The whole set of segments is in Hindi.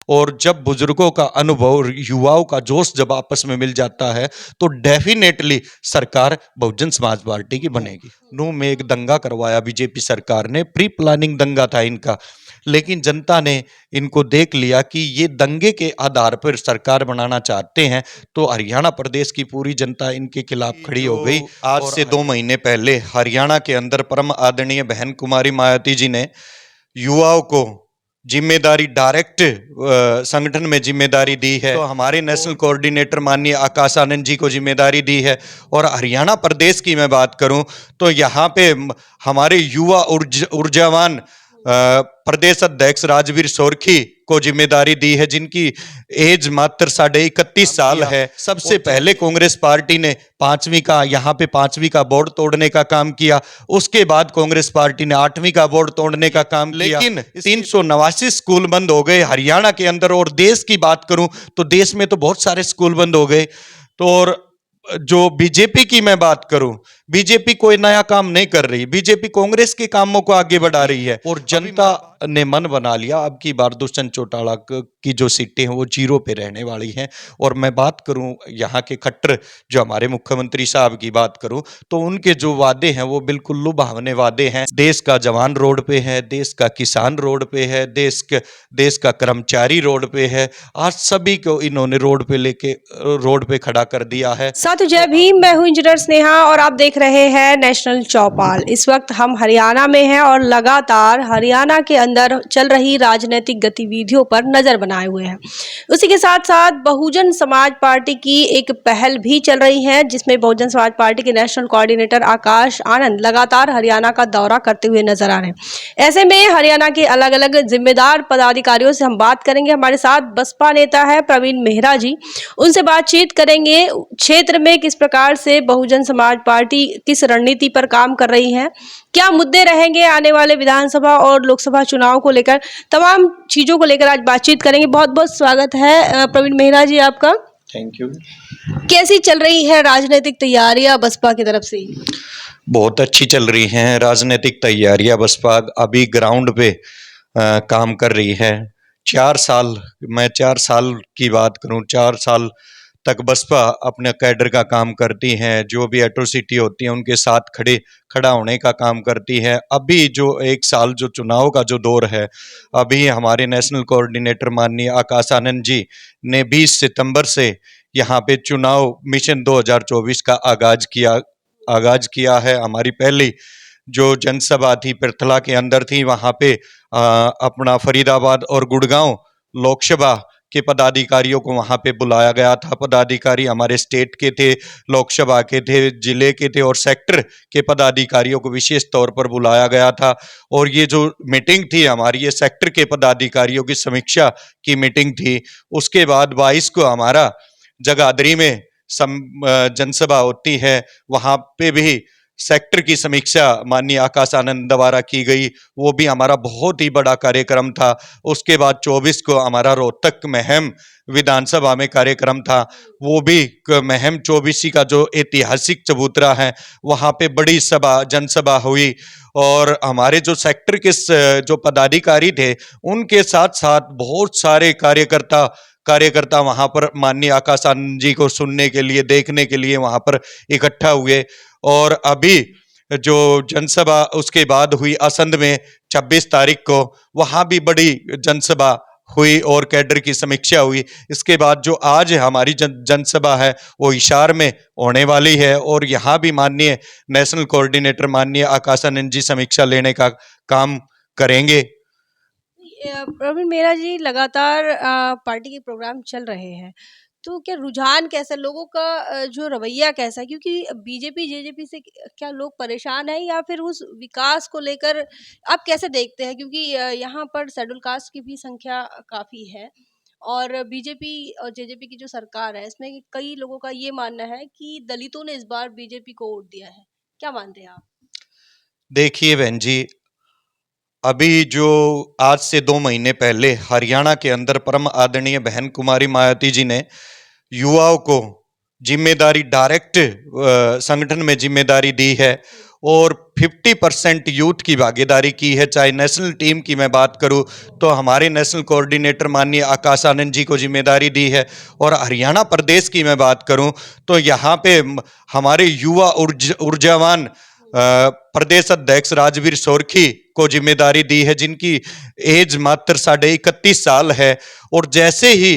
और जब बुजुर्गों का अनुभव और युवाओं का जोश जब आपस में मिल जाता है तो डेफिनेटली सरकार बहुजन समाज पार्टी की बनेगी। नू में एक दंगा करवाया बीजेपी सरकार ने, प्री प्लानिंग दंगा था इनका, लेकिन जनता ने इनको देख लिया कि ये दंगे के आधार पर सरकार बनाना चाहते हैं, तो हरियाणा प्रदेश की पूरी जनता इनके खिलाफ खड़ी हो गई। आज से 2 महीने पहले हरियाणा के अंदर परम आदरणीय बहन कुमारी मायावती जी ने युवाओं को जिम्मेदारी डायरेक्ट संगठन में जिम्मेदारी दी है, तो हमारे नेशनल कोऑर्डिनेटर माननीय आकाश आनंद जी को जिम्मेदारी दी है। और हरियाणा प्रदेश की मैं बात करूं तो यहाँ पे हमारे युवा ऊर्जावान प्रदेश अध्यक्ष राजवीर सोरखी को जिम्मेदारी दी है, जिनकी एज मात्र 31.5 साल है। सबसे पहले कांग्रेस पार्टी ने यहाँ पे 5वीं का बोर्ड तोड़ने का काम किया, उसके बाद कांग्रेस पार्टी ने 8वीं का बोर्ड तोड़ने का काम किया, लेकिन 389 स्कूल बंद हो गए हरियाणा के अंदर। और देश की बात करूं तो देश में तो बहुत सारे स्कूल बंद हो गए। तो और जो बीजेपी की मैं बात करूं, बीजेपी कोई नया काम नहीं कर रही, बीजेपी कांग्रेस के कामों को आगे बढ़ा रही है। और जनता ने मन बना लिया, अब की बार दुष्यंत चौटाला की जो सीटें हैं वो 0 पे रहने वाली हैं। और मैं बात करूं यहाँ के खट्टर जो हमारे मुख्यमंत्री साहब की बात करूं तो उनके जो वादे हैं वो बिल्कुल लुभावने वादे हैं। देश का जवान रोड पे है, देश का किसान रोड पे है, देश का कर्मचारी रोड पे है। आज सभी को इन्होंने रोड पे खड़ा कर दिया है। साथ जय भीम, मैं हूं इंजीनियर स्नेहा और आप देख रहे हैं नेशनल चौपाल। इस वक्त हम हरियाणा में हैं और लगातार हरियाणा के अंदर चल रही राजनीतिक गतिविधियों पर नजर बनाए हुए हैं। उसी के साथ साथ बहुजन समाज पार्टी की एक पहल भी चल रही है, जिसमें बहुजन समाज पार्टी के नेशनल कोऑर्डिनेटर आकाश आनंद लगातार हरियाणा का दौरा करते हुए नजर आ रहे हैं। ऐसे में हरियाणा के अलग अलग जिम्मेदार पदाधिकारियों से हम बात करेंगे। हमारे साथ बसपा नेता है प्रवीण मेहरा जी, उनसे बातचीत करेंगे क्षेत्र में किस प्रकार से बहुजन समाज पार्टी किस रणनीति पर काम कर रही है, क्या मुद्दे रहेंगे आने वाले विधानसभा और लोकसभा चुनाव को लेकर, तमाम चीजों को लेकर आज बातचीत करेंगे। बहुत बहुत स्वागत है प्रवीण मेहरा जी आपका। Thank you. कैसी चल रही है राजनीतिक तैयारियां बसपा की तरफ से? बहुत अच्छी चल रही हैं राजनीतिक तैयारियां। बसपा अभी ग्राउंड पे काम कर रही है। 4 साल की बात करूं, 4 साल तक बसपा अपने कैडर का काम करती है, जो भी एट्रोसिटी होती है उनके साथ खड़ा होने का काम करती है। अभी जो 1 साल जो चुनाव का जो दौर है, अभी हमारे नेशनल कोऑर्डिनेटर माननीय आकाश आनंद जी ने 20 सितंबर से यहाँ पे चुनाव मिशन 2024 का आगाज किया है। हमारी पहली जो जनसभा थी पृथला के अंदर थी, वहाँ पे अपना फरीदाबाद और गुड़गांव लोकसभा के पदाधिकारियों को वहां पे बुलाया गया था। पदाधिकारी हमारे स्टेट के थे, लोकसभा के थे, जिले के थे और सेक्टर के पदाधिकारियों को विशेष तौर पर बुलाया गया था। और ये जो मीटिंग थी हमारी, ये सेक्टर के पदाधिकारियों की समीक्षा की मीटिंग थी। उसके बाद 22 को हमारा जगाधरी में जनसभा होती है, वहां पे भी सेक्टर की समीक्षा माननीय आकाश आनंद द्वारा की गई, वो भी हमारा बहुत ही बड़ा कार्यक्रम था। उसके बाद 24 को हमारा रोहतक महम विधानसभा में कार्यक्रम था, वो भी महम 24 का जो ऐतिहासिक चबूतरा है वहाँ पे बड़ी जनसभा हुई। और हमारे जो सेक्टर के जो पदाधिकारी थे उनके साथ साथ बहुत सारे कार्यकर्ता वहां पर माननीय आकाश आनंद जी को सुनने के लिए, देखने के लिए वहां पर इकट्ठा हुए। और अभी जो जनसभा उसके बाद हुई असंध में 26 तारीख को, वहां भी बड़ी जनसभा हुई और कैडर की समीक्षा हुई। इसके बाद जो आज हमारी जनसभा है वो हिसार में होने वाली है और यहाँ भी माननीय नेशनल कोऑर्डिनेटर माननीय आकाश आनंद जी समीक्षा लेने का काम करेंगे। प्रवीण मेहरा जी, लगातार पार्टी के प्रोग्राम चल रहे हैं, तो क्या रुझान कैसा, लोगों का जो रवैया कैसा है? क्योंकि बीजेपी जेजेपी से क्या लोग परेशान हैं या फिर उस विकास को लेकर आप कैसे देखते हैं? क्योंकि यहाँ पर शेड्यूल कास्ट की भी संख्या काफ़ी है और बीजेपी और जेजेपी की जो सरकार है इसमें कई लोगों का ये मानना है कि दलितों ने इस बार बीजेपी को वोट दिया है। क्या मानते हैं आप? देखिए बहन जी, अभी जो आज से 2 महीने पहले हरियाणा के अंदर परम आदरणीय बहन कुमारी मायावती जी ने युवाओं को जिम्मेदारी डायरेक्ट संगठन में जिम्मेदारी दी है और 50% यूथ की भागीदारी की है। चाहे नेशनल टीम की मैं बात करूं तो हमारे नेशनल कोऑर्डिनेटर माननीय आकाश आनंद जी को जिम्मेदारी दी है, और हरियाणा प्रदेश की मैं बात करूं तो यहाँ पे हमारे युवा ऊर्जावान प्रदेश अध्यक्ष राजवीर सोरखी को जिम्मेदारी दी है, जिनकी एज मात्र 31.5 साल है। और जैसे ही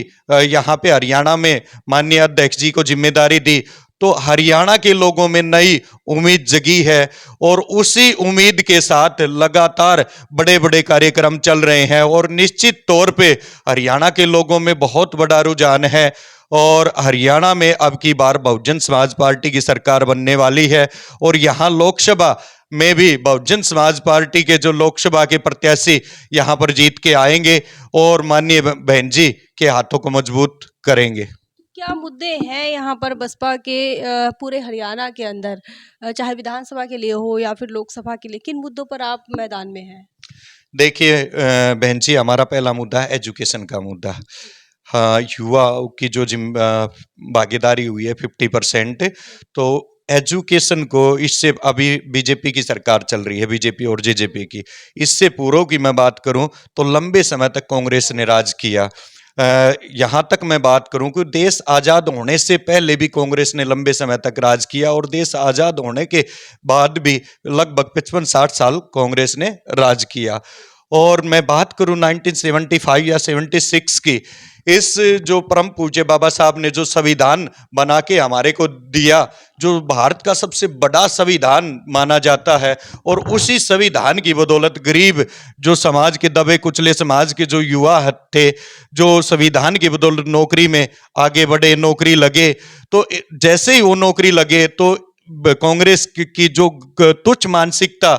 यहाँ पे हरियाणा में माननीय अध्यक्ष जी को जिम्मेदारी दी तो हरियाणा के लोगों में नई उम्मीद जगी है, और उसी उम्मीद के साथ लगातार बड़े बड़े कार्यक्रम चल रहे हैं, और निश्चित तौर पे हरियाणा के लोगों में बहुत बड़ा रुझान है। और हरियाणा में अब की बार बहुजन समाज पार्टी की सरकार बनने वाली है, और यहाँ लोकसभा में भी बहुजन समाज पार्टी के जो लोकसभा के प्रत्याशी यहाँ पर जीत के आएंगे और माननीय बहन जी के हाथों को मजबूत करेंगे। क्या मुद्दे हैं यहाँ पर बसपा के पूरे हरियाणा के अंदर, चाहे विधानसभा के लिए हो या फिर लोकसभा के लिए, किन मुद्दों पर आप मैदान में हैं? देखिए बहन जी, हमारा पहला मुद्दा है एजुकेशन का मुद्दा। हाँ, युवाओं की जो भागीदारी हुई है 50%, तो एजुकेशन को इससे अभी बीजेपी की सरकार चल रही है, बीजेपी और जेजेपी की। इससे पूर्व की मैं बात करूं तो लंबे समय तक कांग्रेस ने राज किया। यहाँ तक मैं बात करूं कि देश आज़ाद होने से पहले भी कांग्रेस ने लंबे समय तक राज किया, और देश आज़ाद होने के बाद भी लगभग 55-60 साल कांग्रेस ने राज किया। और मैं बात करूं 1975 या 76 की, इस जो परम पूज्य बाबा साहब ने जो संविधान बना के हमारे को दिया, जो भारत का सबसे बड़ा संविधान माना जाता है, और उसी संविधान की बदौलत गरीब जो समाज के दबे कुचले समाज के जो युवा थे, जो संविधान की बदौलत नौकरी में आगे बढ़े, नौकरी लगे, तो जैसे ही वो नौकरी लगे तो कांग्रेस की जो तुच्छ मानसिकता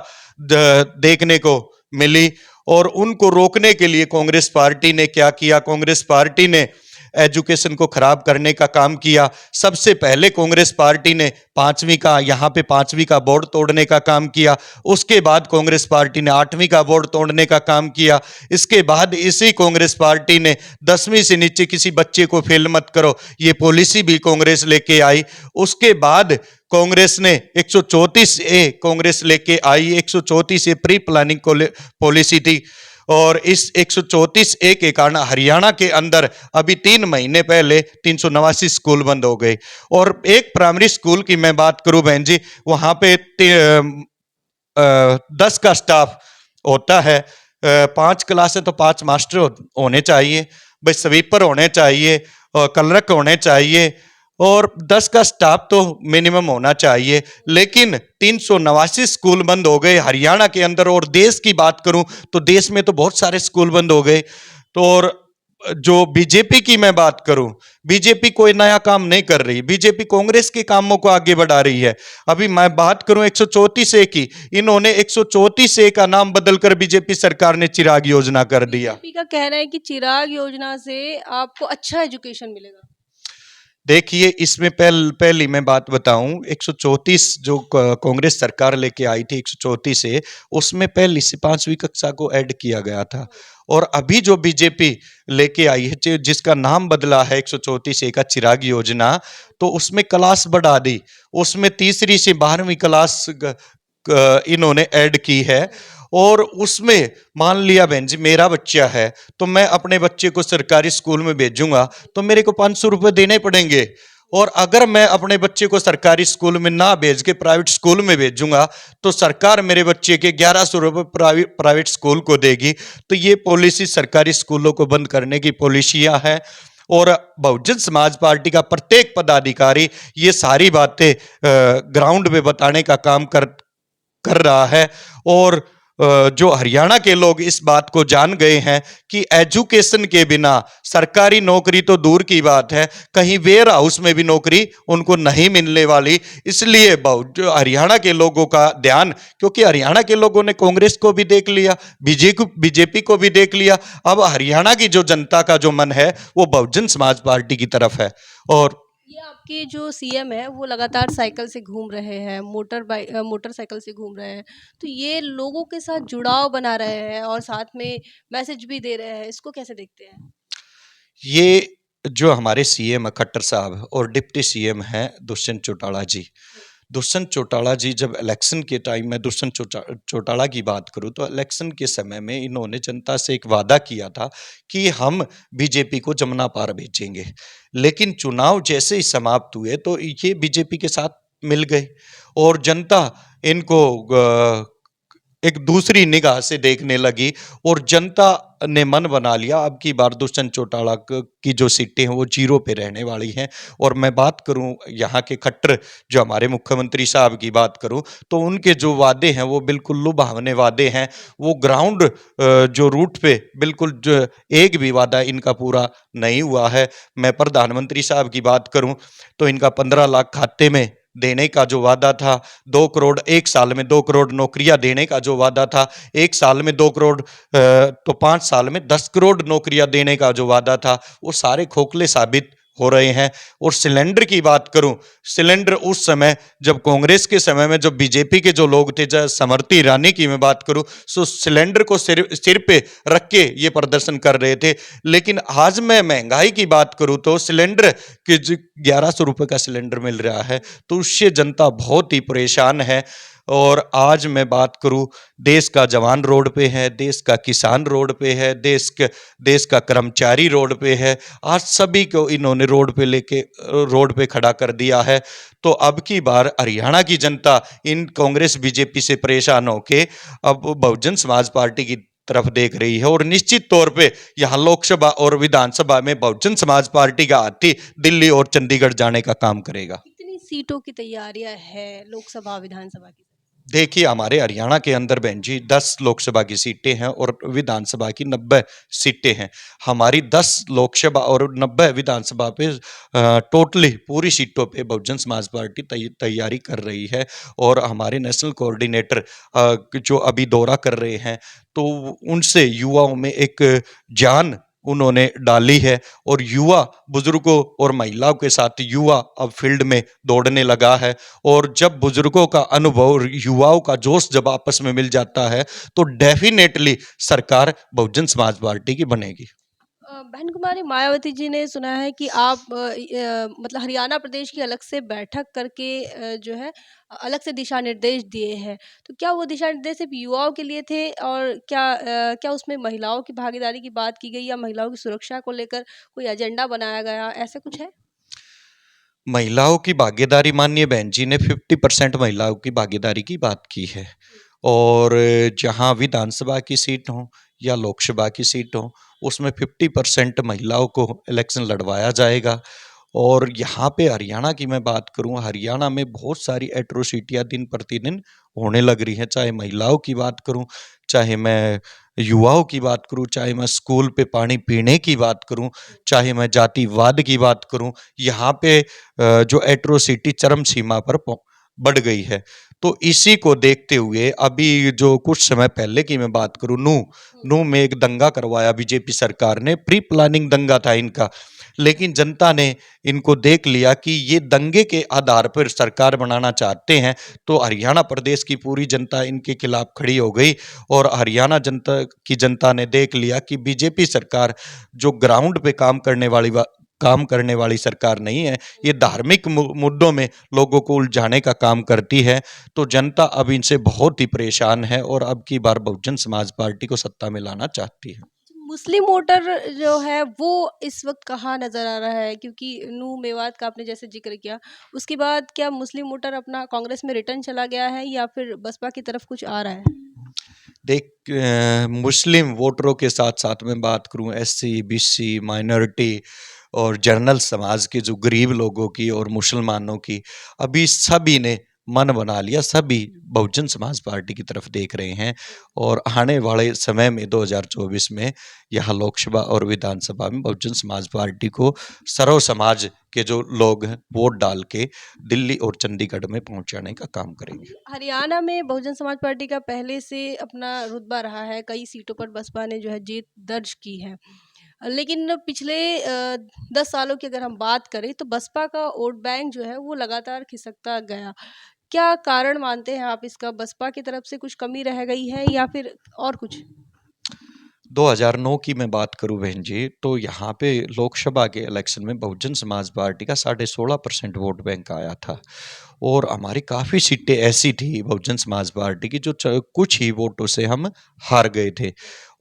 देखने को मिली, और उनको रोकने के लिए कांग्रेस पार्टी ने क्या किया, कांग्रेस पार्टी ने एजुकेशन को खराब करने का काम किया। सबसे पहले कांग्रेस पार्टी ने यहाँ पे 5वीं का बोर्ड तोड़ने का काम किया। उसके बाद कांग्रेस पार्टी ने 8वीं का बोर्ड तोड़ने का काम किया। इसके बाद इसी कांग्रेस पार्टी ने 10वीं से नीचे किसी बच्चे को फेल मत करो, ये पॉलिसी भी कांग्रेस लेके आई। उसके बाद कांग्रेस ने 134A कांग्रेस लेके आई। 134A प्री प्लानिंग पॉलिसी थी, और इस 134A के कारण हरियाणा के अंदर अभी 3 महीने पहले 389 स्कूल बंद हो गए। और एक प्राइमरी स्कूल की मैं बात करूं बहन जी, वहां पे 10 का स्टाफ होता है। 5 क्लास है तो 5 मास्टर होने चाहिए, भाई स्वीपर होने चाहिए, क्लर्क होने चाहिए, और 10 का स्टाफ तो मिनिमम होना चाहिए। लेकिन 389 स्कूल बंद हो गए हरियाणा के अंदर। और देश की बात करूं तो देश में तो बहुत सारे स्कूल बंद हो गए। तो और जो बीजेपी की मैं बात करूं, बीजेपी कोई नया काम नहीं कर रही, बीजेपी कांग्रेस के कामों को आगे बढ़ा रही है। अभी मैं बात करूं 134A की, इन्होंने 134A का नाम बदलकर बीजेपी सरकार ने चिराग योजना कर दिया। बीजेपी का कहना है कि चिराग योजना से आपको अच्छा एजुकेशन मिलेगा। देखिए, इसमें पहली मैं बात बताऊं, 134 जो कांग्रेस सरकार लेके आई थी 134A, उसमें पहली से 5वीं कक्षा को ऐड किया गया था। और अभी जो बीजेपी लेके आई है, जिसका नाम बदला है 134A का चिराग योजना, तो उसमें क्लास बढ़ा दी, उसमें 3री से 12वीं क्लास इन्होंने ऐड की है। और उसमें मान लिया बहन जी मेरा बच्चा है, तो मैं अपने बच्चे को सरकारी स्कूल में भेजूंगा तो मेरे को 500 रुपये देने पड़ेंगे। और अगर मैं अपने बच्चे को सरकारी स्कूल में ना भेज के प्राइवेट स्कूल में भेजूंगा तो सरकार मेरे बच्चे के 1100 रुपये प्राइवेट स्कूल को देगी। तो ये पॉलिसी सरकारी स्कूलों को बंद करने की पॉलिसियां हैं, और बहुजन समाज पार्टी का प्रत्येक पदाधिकारी ये सारी बातें ग्राउंड पे बताने का काम कर रहा है। और जो हरियाणा के लोग इस बात को जान गए हैं कि एजुकेशन के बिना सरकारी नौकरी तो दूर की बात है, कहीं वेयर हाउस में भी नौकरी उनको नहीं मिलने वाली। इसलिए जो हरियाणा के लोगों का ध्यान, क्योंकि हरियाणा के लोगों ने कांग्रेस को भी देख लिया, बीजेपी को भी देख लिया, अब हरियाणा की जो जनता का जो मन है वो बहुजन समाज पार्टी की तरफ है। और ये आपके जो सीएम है वो लगातार साइकिल से घूम रहे हैं, मोटरसाइकिल से घूम रहे हैं, तो ये लोगों के साथ जुड़ाव बना रहे हैं और साथ में मैसेज भी दे रहे हैं, इसको कैसे देखते हैं? ये जो हमारे सीएम खट्टर साहब और डिप्टी सीएम हैं दुष्यंत चौटाला जी। दुष्यंत चौटाला जी जब इलेक्शन के टाइम में चौटाला की बात करूं तो इलेक्शन के समय में इन्होंने जनता से एक वादा किया था कि हम बीजेपी को जमुना पार भेजेंगे। लेकिन चुनाव जैसे ही समाप्त हुए तो ये बीजेपी के साथ मिल गए और जनता इनको एक दूसरी निगाह से देखने लगी और जनता ने मन बना लिया अब की बार दुष्यंत चौटाला की जो सीटें हैं वो जीरो पे रहने वाली हैं। और मैं बात करूं यहाँ के खट्टर जो हमारे मुख्यमंत्री साहब की बात करूं तो उनके जो वादे हैं वो बिल्कुल लुभावने वादे हैं। वो ग्राउंड जो रूट पे बिल्कुल जो एक भी वादा इनका पूरा नहीं हुआ है। मैं प्रधानमंत्री साहब की बात करूं तो इनका 15 लाख खाते में देने का जो वादा था, 2 करोड़ एक साल में 2 करोड़ नौकरियां देने का जो वादा था, एक साल में 2 करोड़ तो 5 साल में 10 करोड़ नौकरियां देने का जो वादा था, वो सारे खोखले साबित हो रहे हैं। और सिलेंडर की बात करूं, सिलेंडर उस समय जब कांग्रेस के समय में जब बीजेपी के जो लोग थे, जब स्मृति ईरानी की मैं बात करूं, सो सिलेंडर को सिर पे रख के ये प्रदर्शन कर रहे थे। लेकिन आज मैं महंगाई की बात करूं तो सिलेंडर कि 1100 रुपये का सिलेंडर मिल रहा है तो उससे जनता बहुत ही परेशान है। और आज मैं बात करूं, देश का जवान रोड पे है, देश का किसान रोड पे है, देश का कर्मचारी रोड पे है। आज सभी को इन्होंने रोड पे खड़ा कर दिया है। तो अब की बार हरियाणा की जनता इन कांग्रेस बीजेपी से परेशान होके अब बहुजन समाज पार्टी की तरफ देख रही है और निश्चित तौर पे यहाँ लोकसभा और विधानसभा में बहुजन समाज पार्टी का हाथी दिल्ली और चंडीगढ़ जाने का काम करेगा। कितनी सीटों की तैयारियां है लोकसभा विधानसभा की? देखिए हमारे हरियाणा के अंदर बहन जी 10 लोकसभा की सीटें हैं और विधानसभा की 90 सीटें हैं। हमारी 10 लोकसभा और 90 विधानसभा पे टोटली पूरी सीटों पे बहुजन समाज पार्टी तैयारी कर रही है। और हमारे नेशनल कोऑर्डिनेटर जो अभी दौरा कर रहे हैं तो उनसे युवाओं में एक जान उन्होंने डाली है और युवा बुजुर्गों और महिलाओं के साथ युवा अब फील्ड में दौड़ने लगा है। और जब बुजुर्गों का अनुभव और युवाओं का जोश जब आपस में मिल जाता है तो डेफिनेटली सरकार बहुजन समाज पार्टी की बनेगी। बहन कुमारी मायावती जी ने सुना है कि आप मतलब हरियाणा प्रदेश की अलग से बैठक करके जो है अलग से दिशा निर्देश दिए हैं। तो क्या वो दिशा निर्देश सिर्फ युवाओं के लिए थे और क्या उसमें महिलाओं की भागीदारी की बात की गई या महिलाओं की सुरक्षा को लेकर कोई एजेंडा बनाया गया, ऐसा कुछ है? महिलाओं की भागीदारी माननीय बहन जी ने 50% महिलाओं की भागीदारी की बात की है। और जहां विधानसभा की सीट हो या लोकसभा की सीट हो उसमें 50% महिलाओं को इलेक्शन लड़वाया जाएगा। और यहाँ पे हरियाणा की मैं बात करूँ, हरियाणा में बहुत सारी एट्रोसिटियाँ दिन प्रतिदिन होने लग रही हैं। चाहे महिलाओं की बात करूँ, चाहे मैं युवाओं की बात करूँ, चाहे मैं स्कूल पे पानी पीने की बात करूँ, चाहे मैं जातिवाद की बात करूँ, यहाँ पे जो एट्रोसिटी चरम सीमा पर बढ़ गई है। तो इसी को देखते हुए अभी जो कुछ समय पहले की मैं बात करूँ, नूह में एक दंगा करवाया बीजेपी सरकार ने, प्री प्लानिंग दंगा था इनका। लेकिन जनता ने इनको देख लिया कि ये दंगे के आधार पर सरकार बनाना चाहते हैं तो हरियाणा प्रदेश की पूरी जनता इनके खिलाफ खड़ी हो गई। और हरियाणा जनता ने देख लिया कि बीजेपी सरकार जो ग्राउंड पे काम करने वाली सरकार नहीं है, ये धार्मिक मुद्दों में लोगों को उलझाने का काम करती है। तो जनता अब इनसे बहुत ही परेशान है और अब की बार बहुजन समाज पार्टी को सत्ता में लाना चाहती है। मुस्लिम वोटर जो है वो इस वक्त कहाँ नज़र आ रहा है? क्योंकि नूह मेवात का आपने जैसे जिक्र किया, उसके बाद क्या मुस्लिम वोटर अपना कांग्रेस में रिटर्न चला गया है या फिर बसपा की तरफ कुछ आ रहा है? देख मुस्लिम वोटरों के साथ साथ मैं बात करूं एससी, बीसी, माइनॉरिटी और जनरल समाज के जो गरीब लोगों की और मुसलमानों की, अभी सभी ने मन बना लिया, सभी बहुजन समाज पार्टी की तरफ देख रहे हैं। और आने वाले समय में 2024 में यहाँ लोकसभा और विधानसभा में बहुजन समाज पार्टी को सर्व समाज के जो लोग हैं वोट डाल के दिल्ली और चंडीगढ़ में पहुंचाने का काम करेंगे। हरियाणा में बहुजन समाज पार्टी का पहले से अपना रुतबा रहा है, कई सीटों पर बसपा ने जो है जीत दर्ज की है। लेकिन पिछले 10 सालों की अगर हम बात करें तो बसपा का वोट बैंक जो है वो लगातार खिसकता गया। क्या कारण मानते हैं आप इसका? बसपा की तरफ से कुछ कमी रह गई है या फिर और कुछ? 2009 की मैं बात करूं बहन जी, तो यहाँ पे लोकसभा के इलेक्शन में बहुजन समाज पार्टी का 16.5% वोट बैंक आया था और हमारी काफ़ी सीटें ऐसी थी बहुजन समाज पार्टी की जो कुछ ही वोटों से हम हार गए थे।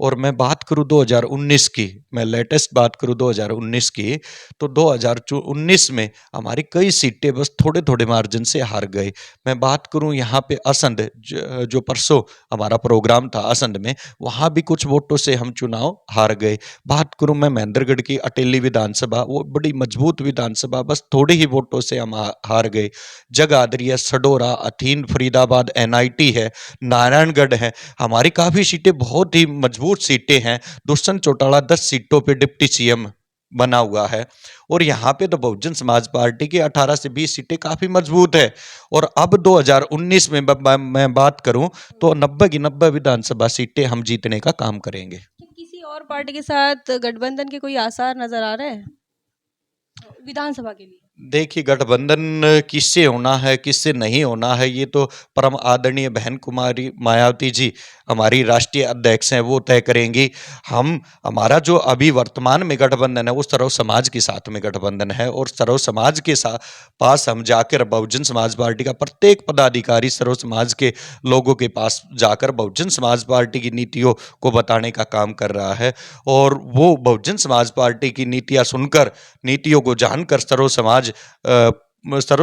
और मैं बात करूं 2019 की, मैं लेटेस्ट बात करूं 2019 की, तो 2019 में हमारी कई सीटें बस थोड़े थोड़े मार्जिन से हार गए। मैं बात करूं यहाँ पे असंध जो परसों हमारा प्रोग्राम था असंध में, वहाँ भी कुछ वोटों से हम चुनाव हार गए। बात करूं मैं महेंद्रगढ़ की अटेली विधानसभा, वो बड़ी मजबूत विधानसभा, बस थोड़े ही वोटों से हम हार गए। जगाधरी है, सडोरा, अथीन, फरीदाबाद, एनआईटी है, नारायणगढ़ है, हमारी काफ़ी सीटें बहुत ही मजबूत सीटें हैं। दुष्यंत चौटाला 10 सीटों पे डिप्टी सीएम बना हुआ है और यहाँ पे तो बहुजन समाज पार्टी की 18 से 20 सीटें काफ़ी मजबूत है। और अब 2019 में मैं बात करूं तो 90 की 90 विधानसभा सीटें हम जीतने का काम करेंगे। किसी और पार्टी के साथ गठबंधन के कोई आसार नजर आ रहे हैं विधानसभा के लिए? देखिए, गठबंधन किससे होना है किससे नहीं होना है ये तो परम आदरणीय बहन कुमारी मायावती जी हमारी राष्ट्रीय अध्यक्ष हैं, वो तय करेंगी। हमारा जो अभी वर्तमान में गठबंधन है वो सर्व समाज के साथ में गठबंधन है और सर्व समाज के साथ पास हम जाकर बहुजन समाज पार्टी का प्रत्येक पदाधिकारी सर्व समाज के लोगों के पास जाकर बहुजन समाज पार्टी की नीतियों को बताने का काम कर रहा है और वो बहुजन समाज पार्टी की नीतियां सुनकर, नीतियों को जानकर सर्व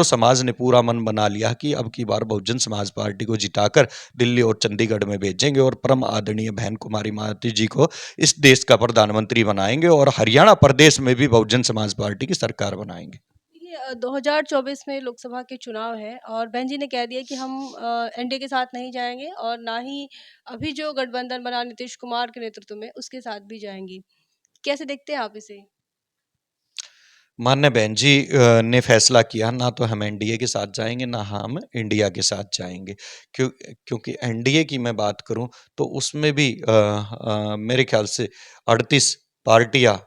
समाज ने पूरा मन बना लिया कि अब की बार बहुजन समाज पार्टी को जिताकर दिल्ली और चंडीगढ़ में भेजेंगे और परम आदरणीय बहन कुमारी मायावती जी को इस देश का प्रधानमंत्री बनाएंगे और हरियाणा प्रदेश में भी बहुजन समाज पार्टी की सरकार बनाएंगे। देखिए, 2024 में लोकसभा के चुनाव है और बहन जी ने कह दिया कि हम एनडीए के साथ नहीं जाएंगे और ना ही अभी जो गठबंधन बना नीतीश कुमार के नेतृत्व में उसके साथ भी जाएंगे। कैसे देखते हैं आप इसे? मान्य बहन जी ने फैसला किया ना तो हम एनडीए के साथ जाएंगे ना हम इंडिया के साथ जाएंगे। क्योंकि एनडीए की मैं बात करूं तो उसमें भी मेरे ख्याल से 38 पार्टियां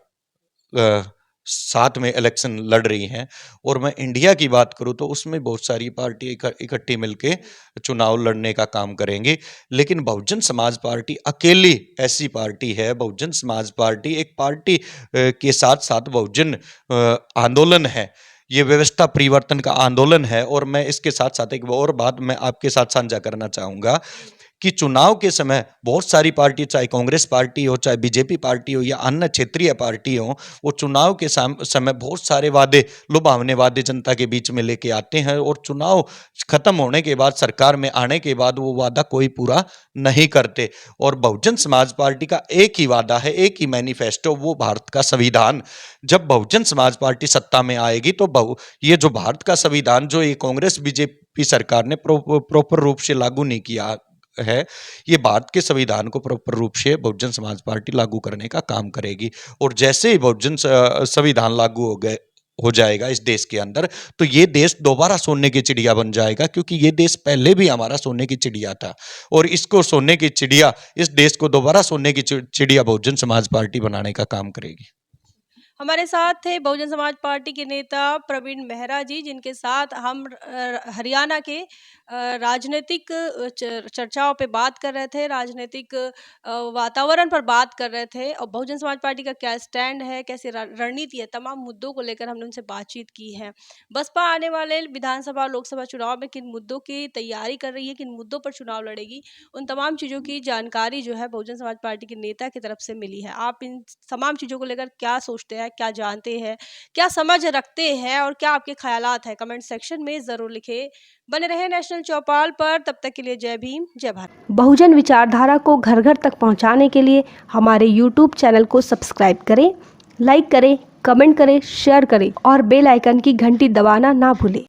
साथ में इलेक्शन लड़ रही हैं और मैं इंडिया की बात करूं तो उसमें बहुत सारी पार्टी इकट्ठी मिलके चुनाव लड़ने का काम करेंगी। लेकिन बहुजन समाज पार्टी अकेली ऐसी पार्टी है, बहुजन समाज पार्टी एक पार्टी के साथ साथ बहुजन आंदोलन है, ये व्यवस्था परिवर्तन का आंदोलन है। और मैं इसके साथ साथ एक और बात मैं आपके साथ साझा करना चाहूँगा कि चुनाव के समय बहुत सारी पार्टी, चाहे कांग्रेस पार्टी हो, चाहे बीजेपी पार्टी हो या अन्य क्षेत्रीय पार्टी हो, वो चुनाव के समय बहुत सारे वादे, लुभावने वादे जनता के बीच में लेके आते हैं और चुनाव खत्म होने के बाद, सरकार में आने के बाद वो वादा कोई पूरा नहीं करते। और बहुजन समाज पार्टी का एक ही वादा है, एक ही मैनिफेस्टो, वो भारत का संविधान। जब बहुजन समाज पार्टी सत्ता में आएगी तो ये जो भारत का संविधान जो ये कांग्रेस बीजेपी सरकार ने प्रॉपर रूप से लागू नहीं किया है, ये भारत के संविधान को प्रॉपर रूप से बहुजन समाज पार्टी लागू करने का काम करेगी। और जैसे ही बहुजन संविधान लागू हो जाएगा इस देश के अंदर, तो ये देश दोबारा सोने की चिड़िया बन जाएगा, क्योंकि ये देश पहले भी हमारा सोने की चिड़िया था और इसको सोने की चिड़िया, इस देश को दोबारा सोने की चिड़िया बहुजन समाज पार्टी बनाने का काम करेगी। हमारे साथ थे बहुजन समाज पार्टी के नेता प्रवीण मेहरा जी, जिनके साथ हम हरियाणा के राजनीतिक चर्चाओं पे बात कर रहे थे, राजनीतिक वातावरण पर बात कर रहे थे और बहुजन समाज पार्टी का क्या स्टैंड है, कैसी रणनीति है, तमाम मुद्दों को लेकर हमने उनसे बातचीत की है। बसपा आने वाले विधानसभा लोकसभा चुनाव में किन मुद्दों की तैयारी कर रही है, किन मुद्दों पर चुनाव लड़ेगी, उन तमाम चीज़ों की जानकारी जो है बहुजन समाज पार्टी के नेता की तरफ से मिली है। आप इन तमाम चीज़ों को लेकर क्या सोचते हैं, क्या जानते हैं, क्या समझ रखते हैं और क्या आपके ख्यालात हैं, कमेंट सेक्शन में ज़रूर लिखें। बने रहे नेशनल चौपाल पर, तब तक के लिए जय भीम, जय भारत। बहुजन विचारधारा को घर घर तक पहुंचाने के लिए हमारे YouTube चैनल को सब्सक्राइब करें, लाइक करें, कमेंट करें, शेयर करें और बेल आइकन की घंटी दबाना ना भूलें।